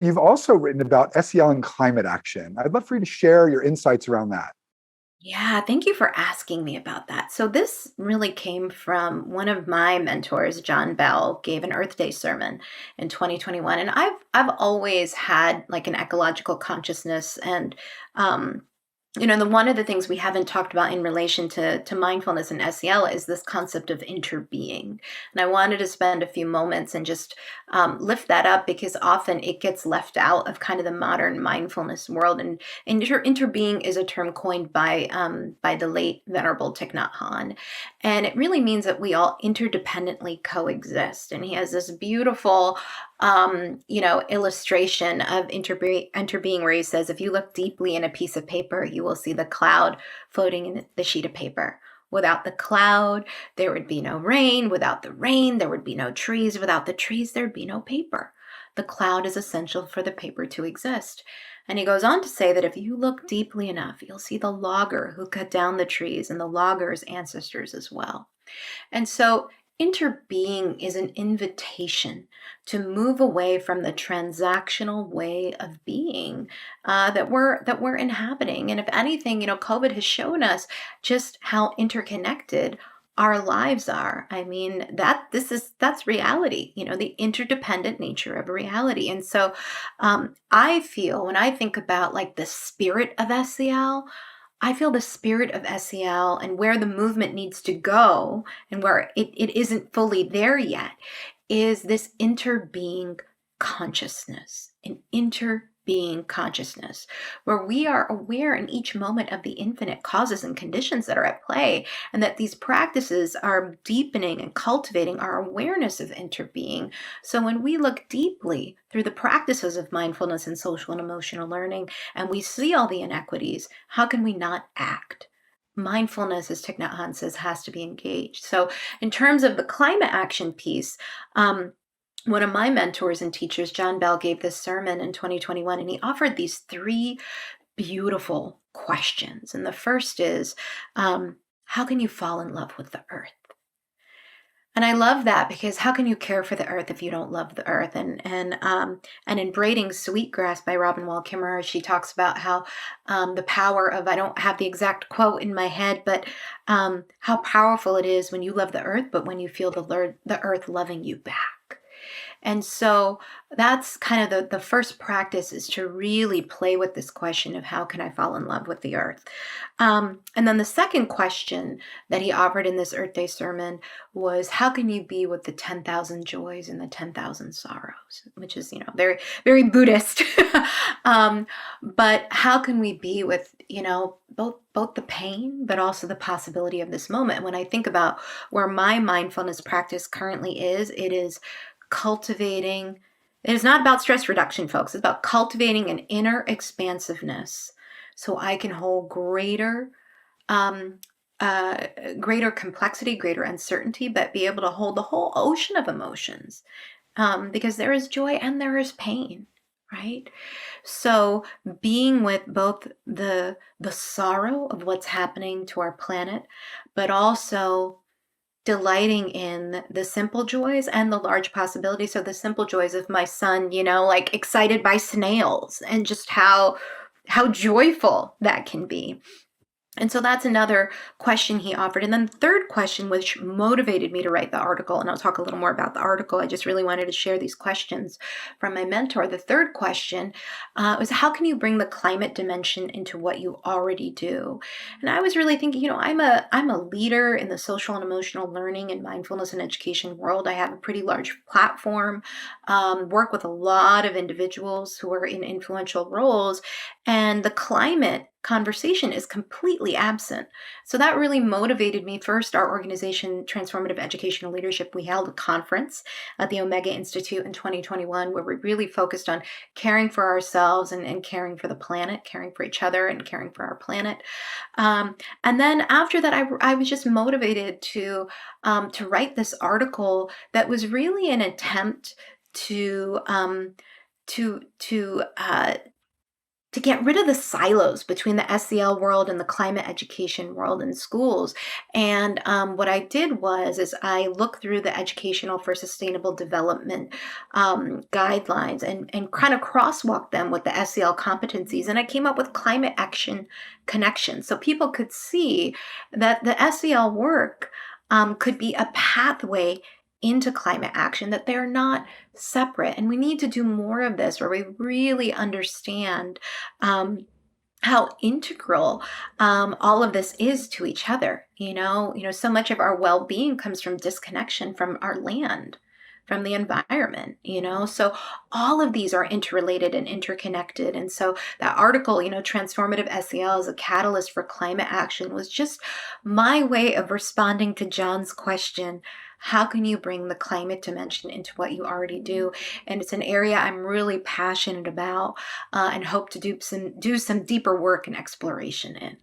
You've also written about SEL and climate action. I'd love for you to share your insights around that. Yeah, thank you for asking me about that. So this really came from one of my mentors, John Bell, gave an Earth Day sermon in 2021, and I've always had like an ecological consciousness, and um, the one of the things we haven't talked about in relation to mindfulness and SEL is this concept of interbeing. And I wanted to spend a few moments and just lift that up because often it gets left out of kind of the modern mindfulness world. And interbeing is a term coined by the late Venerable Thich Nhat Hanh, and it really means that we all interdependently coexist. And he has this beautiful illustration of interbeing where he says, if you look deeply in a piece of paper, you will see the cloud floating in the sheet of paper. Without the cloud, there would be no rain. Without the rain, there would be no trees. Without the trees, there'd be no paper. The cloud is essential for the paper to exist. And he goes on to say that if you look deeply enough, you'll see the logger who cut down the trees and the logger's ancestors as well. And so interbeing is an invitation to move away from the transactional way of being that we're inhabiting. And if anything, COVID has shown us just how interconnected our lives are. I mean, that's reality, the interdependent nature of reality. And so I feel when I think about like the spirit of SEL, I feel the spirit of SEL and where the movement needs to go and where it isn't fully there yet is this interbeing consciousness, an interbeing consciousness where we are aware in each moment of the infinite causes and conditions that are at play, and that these practices are deepening and cultivating our awareness of interbeing. So when we look deeply through the practices of mindfulness and social and emotional learning, and we see all the inequities, how can we not act? Mindfulness, as Thich Nhat Hanh says, has to be engaged. So in terms of the climate action piece, one of my mentors and teachers, John Bell, gave this sermon in 2021, and he offered these three beautiful questions. And the first is, how can you fall in love with the earth? And I love that because how can you care for the earth if you don't love the earth? And in Braiding Sweetgrass by Robin Wall Kimmerer, she talks about how the power of, I don't have the exact quote in my head, but how powerful it is when you love the earth, but when you feel the earth loving you back. And so that's kind of the first practice, is to really play with this question of how can I fall in love with the earth? And then the second question that he offered in this Earth Day sermon was, how can you be with the 10,000 joys and the 10,000 sorrows? Which is, very, very Buddhist. But how can we be with, both the pain, but also the possibility of this moment? When I think about where my mindfulness practice currently is, it is cultivating. It is not about stress reduction, folks. It's about cultivating an inner expansiveness so I can hold um, greater complexity, greater uncertainty, but be able to hold the whole ocean of emotions, because there is joy and there is pain, right? So being with both the sorrow of what's happening to our planet, but also delighting in the simple joys and the large possibilities. So the simple joys of my son, like excited by snails, and just how joyful that can be. And so that's another question he offered. And then the third question, which motivated me to write the article, and I'll talk a little more about the article. I just really wanted to share these questions from my mentor. The third question was, how can you bring the climate dimension into what you already do? And I was really thinking, I'm a leader in the social and emotional learning and mindfulness and education world. I have a pretty large platform, work with a lot of individuals who are in influential roles, and the climate conversation is completely absent. So that really motivated me. First, our organization, Transformative Educational Leadership, we held a conference at the Omega Institute in 2021 where we really focused on caring for ourselves and caring for the planet, caring for each other and caring for our planet. And then after that, I was just motivated to write this article that was really an attempt to to to to get rid of the silos between the SEL world and the climate education world in schools. And what I did is I looked through the Educational for Sustainable Development guidelines and kind of crosswalked them with the SEL competencies. And I came up with climate action connections. So people could see that the SEL work could be a pathway into climate action, that they're not separate. And we need to do more of this where we really understand how integral all of this is to each other. So much of our well-being comes from disconnection from our land, from the environment. So all of these are interrelated and interconnected. And so that article, Transformative SEL as a Catalyst for Climate Action, was just my way of responding to John's question: how can you bring the climate dimension into what you already do? And it's an area I'm really passionate about, and hope to do some deeper work and exploration in.